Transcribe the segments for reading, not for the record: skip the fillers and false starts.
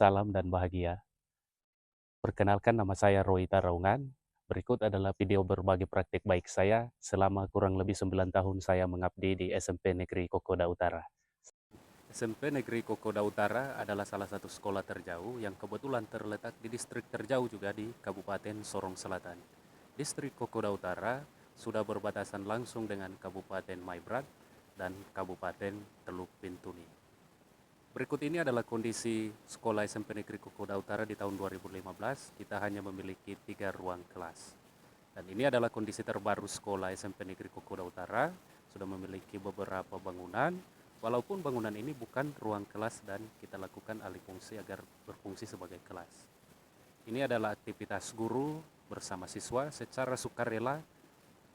salam dan bahagia. Perkenalkan, nama saya Roita Raungan. Berikut adalah video berbagi praktik baik saya selama kurang lebih 9 tahun saya mengabdi di SMP Negeri Kokoda Utara. SMP Negeri Kokoda Utara adalah salah satu sekolah terjauh yang kebetulan terletak di distrik terjauh juga di Kabupaten Sorong Selatan. Distrik Kokoda Utara sudah berbatasan langsung dengan Kabupaten Maibrat dan Kabupaten Teluk Bintuni. Berikut ini adalah kondisi sekolah SMP Negeri Kokoda Utara di tahun 2015. Kita hanya memiliki 3 ruang kelas. Dan ini adalah kondisi terbaru sekolah SMP Negeri Kokoda Utara. Sudah memiliki beberapa bangunan, walaupun bangunan ini bukan ruang kelas dan kita lakukan alih fungsi agar berfungsi sebagai kelas. Ini adalah aktivitas guru bersama siswa secara sukarela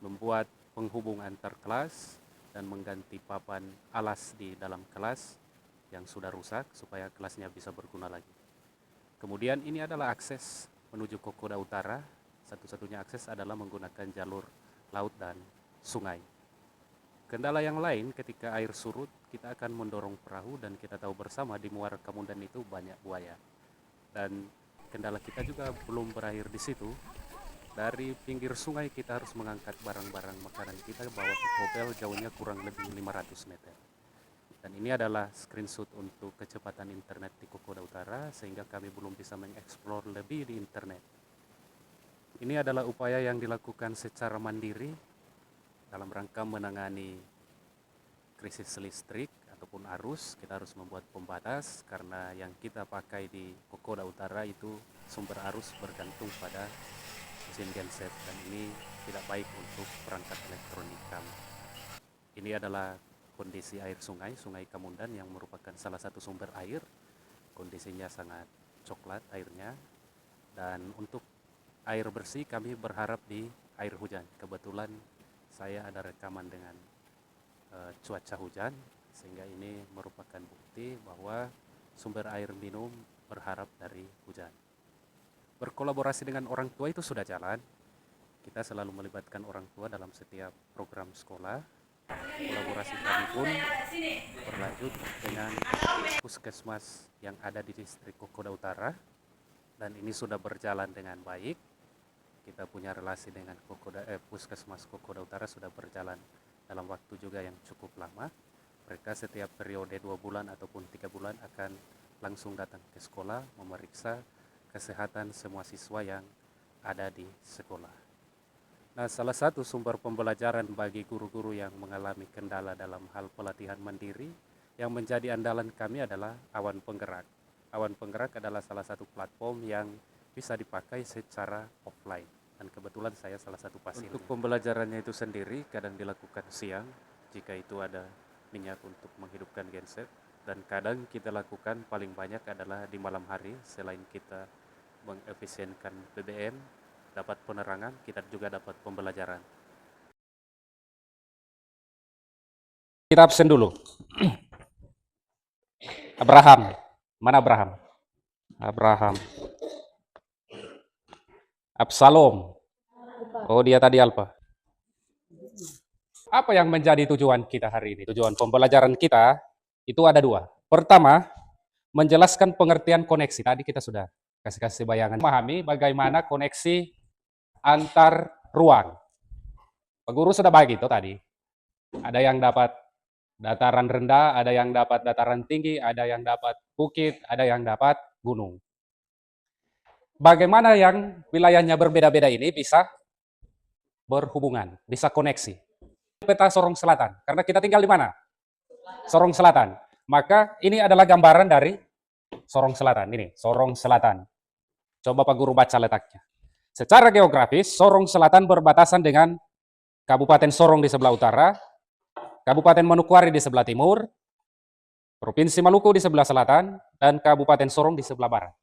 membuat penghubung antar kelas dan mengganti papan alas di dalam kelas yang sudah rusak supaya kelasnya bisa berguna lagi. Kemudian ini adalah akses menuju Kokoda Utara. Satu-satunya akses adalah menggunakan jalur laut dan sungai. Kendala yang lain ketika air surut, kita akan mendorong perahu dan kita tahu bersama di Muara Kamundan itu banyak buaya. Dan kendala kita juga belum berakhir di situ. Dari pinggir sungai kita harus mengangkat barang-barang makanan kita bawa ke Kobel, jauhnya kurang lebih 500 meter. Dan ini adalah screenshot untuk kecepatan internet di Kokoda Utara, sehingga kami belum bisa mengeksplor lebih di internet. Ini adalah upaya yang dilakukan secara mandiri dalam rangka menangani krisis listrik ataupun arus. Kita harus membuat pembatas karena yang kita pakai di Kokoda Utara itu sumber arus bergantung pada mesin genset, dan ini tidak baik untuk perangkat elektronik kami. Ini adalah kondisi air sungai, Sungai Kamundan yang merupakan salah satu sumber air. Kondisinya sangat coklat airnya. Dan untuk air bersih kami berharap di air hujan. Kebetulan saya ada rekaman dengan cuaca hujan, sehingga ini merupakan bukti bahwa sumber air minum berharap dari hujan. Berkolaborasi dengan orang tua itu sudah jalan. Kita selalu melibatkan orang tua dalam setiap program sekolah. Kolaborasi kami pun berlanjut dengan puskesmas yang ada di distrik Kokoda Utara, dan ini sudah berjalan dengan baik. Kita punya relasi dengan puskesmas Kokoda Utara sudah berjalan dalam waktu juga yang cukup lama. Mereka setiap periode 2 bulan ataupun 3 bulan akan langsung datang ke sekolah memeriksa kesehatan semua siswa yang ada di sekolah. Nah, salah satu sumber pembelajaran bagi guru-guru yang mengalami kendala dalam hal pelatihan mandiri yang menjadi andalan kami adalah Awan Penggerak. Awan Penggerak adalah salah satu platform yang bisa dipakai secara offline, dan kebetulan saya salah satu pasien. Untuk pembelajarannya itu sendiri kadang dilakukan siang jika itu ada minyak untuk menghidupkan genset, dan kadang kita lakukan paling banyak adalah di malam hari. Selain kita mengefisienkan BBM, dapat penerangan, kita juga dapat pembelajaran. Kita absen dulu. Abraham. Mana Abraham? Abraham. Absalom. Oh, dia tadi Alfa. Apa yang menjadi tujuan kita hari ini? Tujuan pembelajaran kita itu ada 2. Pertama, menjelaskan pengertian koneksi. Tadi kita sudah kasih bayangan. Memahami bagaimana koneksi antar ruang. Pak Guru sudah bagi itu tadi. Ada yang dapat dataran rendah, ada yang dapat dataran tinggi, ada yang dapat bukit, ada yang dapat gunung. Bagaimana yang wilayahnya berbeda-beda ini bisa berhubungan, bisa koneksi. Peta Sorong Selatan, karena kita tinggal di mana? Sorong Selatan. Maka ini adalah gambaran dari Sorong Selatan. Ini, Sorong Selatan. Coba Pak Guru baca letaknya. Secara geografis, Sorong Selatan berbatasan dengan Kabupaten Sorong di sebelah utara, Kabupaten Manokwari di sebelah timur, Provinsi Maluku di sebelah selatan, dan Kabupaten Sorong di sebelah barat.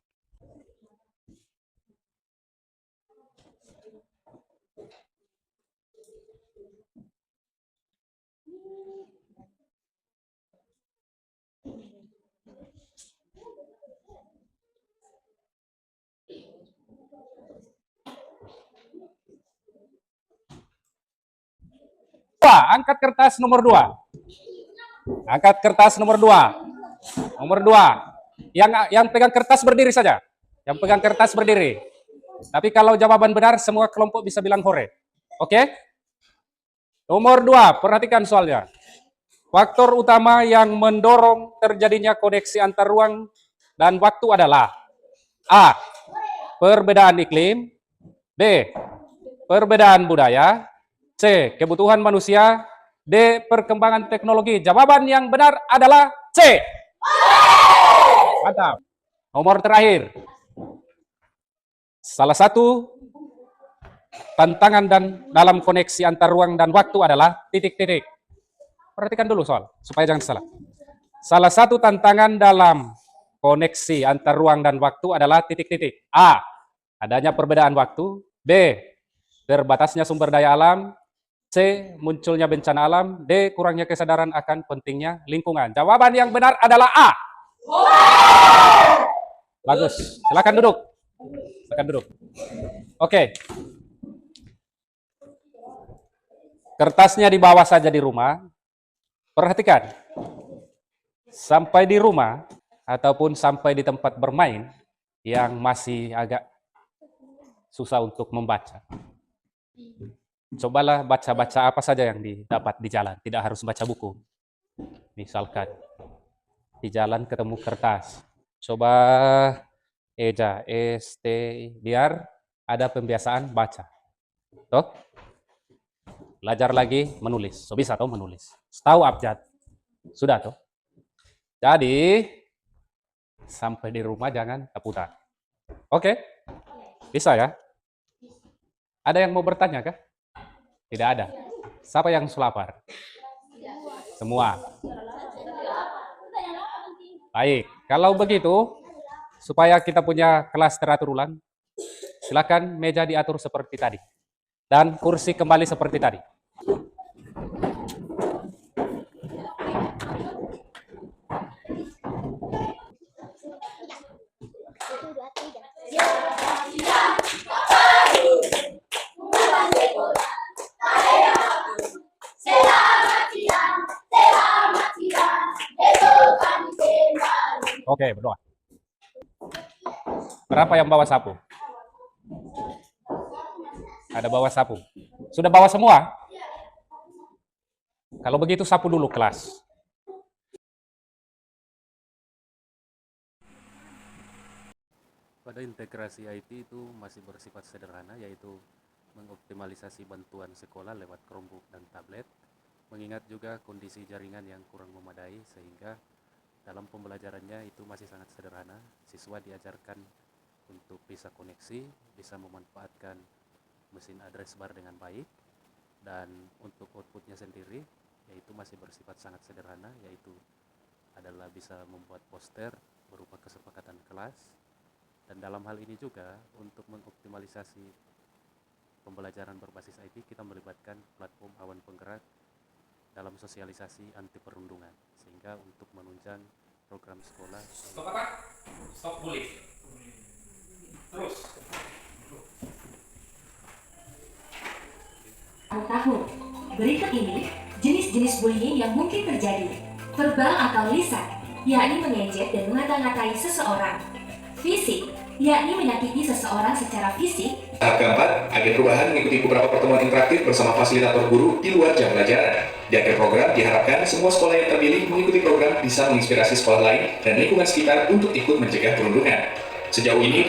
Angkat kertas nomor 2. Angkat kertas nomor 2. Nomor 2. Yang pegang kertas berdiri saja. Yang pegang kertas berdiri. Tapi kalau jawaban benar, semua kelompok bisa bilang hore. Oke? Nomor 2, perhatikan soalnya. Faktor utama yang mendorong terjadinya koneksi antar ruang dan waktu adalah A. Perbedaan iklim. B. Perbedaan budaya. C. Kebutuhan manusia. D. Perkembangan teknologi. Jawaban yang benar adalah C. Mantap. Nomor terakhir. Salah satu tantangan dalam koneksi antar ruang dan waktu adalah titik-titik. Perhatikan dulu soal, supaya jangan salah. Salah satu tantangan dalam koneksi antar ruang dan waktu adalah titik-titik. A. Adanya perbedaan waktu. B. Terbatasnya sumber daya alam. C. Munculnya bencana alam. D. Kurangnya kesadaran akan pentingnya lingkungan. Jawaban yang benar adalah A. Bagus. Silakan duduk. Silakan duduk. Oke. Kertasnya dibawa saja di rumah. Perhatikan. Sampai di rumah ataupun sampai di tempat bermain yang masih agak susah untuk membaca. Cobalah baca-baca apa saja yang didapat di jalan. Tidak harus baca buku. Misalkan di jalan ketemu kertas. Coba eja, ST, biar ada pembiasaan baca. Tuh. Belajar lagi menulis. So bisa tuh menulis. Tahu abjad. Sudah tuh. Jadi sampai di rumah jangan keputar. Oke? Bisa ya? Ada yang mau bertanya kah? Tidak ada. Siapa yang lapar? Semua. Baik, kalau begitu, supaya kita punya kelas teratur ulang, silakan meja diatur seperti tadi. Dan kursi kembali seperti tadi. Oke, berdoa. Berapa yang bawa sapu? Ada bawa sapu. Sudah bawa semua? Kalau begitu sapu dulu kelas. Pada integrasi IT itu masih bersifat sederhana, yaitu mengoptimalisasi bantuan sekolah lewat Chromebook dan tablet, mengingat juga kondisi jaringan yang kurang memadai, sehingga dalam pembelajarannya itu masih sangat sederhana. Siswa diajarkan untuk bisa koneksi, bisa memanfaatkan mesin address bar dengan baik, dan untuk outputnya sendiri, yaitu masih bersifat sangat sederhana, yaitu adalah bisa membuat poster berupa kesepakatan kelas. Dan dalam hal ini juga untuk mengoptimalisasi pembelajaran berbasis IT, kita melibatkan platform awan penggerak dalam sosialisasi anti perundungan, sehingga untuk menunjang program sekolah. Stop apa? Stop bullying. Terus. Tahun. Berikut ini jenis-jenis bullying yang mungkin terjadi. Verbal atau lisan, yakni mengejek dan mengata-ngatai seseorang. Fisik, yakni menyakiti seseorang secara fisik. Tahap keempat, agen perubahan mengikuti beberapa pertemuan interaktif bersama fasilitator guru di luar jam pelajaran. Di akhir program, diharapkan semua sekolah yang terpilih mengikuti program bisa menginspirasi sekolah lain dan lingkungan sekitar untuk ikut mencegah perundungan. Sejauh ini,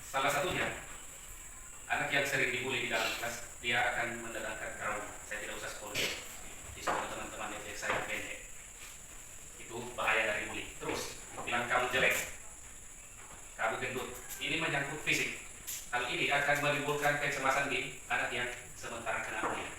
Salah satunya, anak yang sering dibully di dalam kelas, dia akan mendatangkan trauma. Saya tidak usah sekolah. Di sekolah teman-teman itu saya pendek. Itu bahaya dari bully. Terus, bilang kamu jelek, kamu gendut. Ini menyangkut fisik. Hal ini akan menimbulkan kecemasan di anak yang sementara kena bully.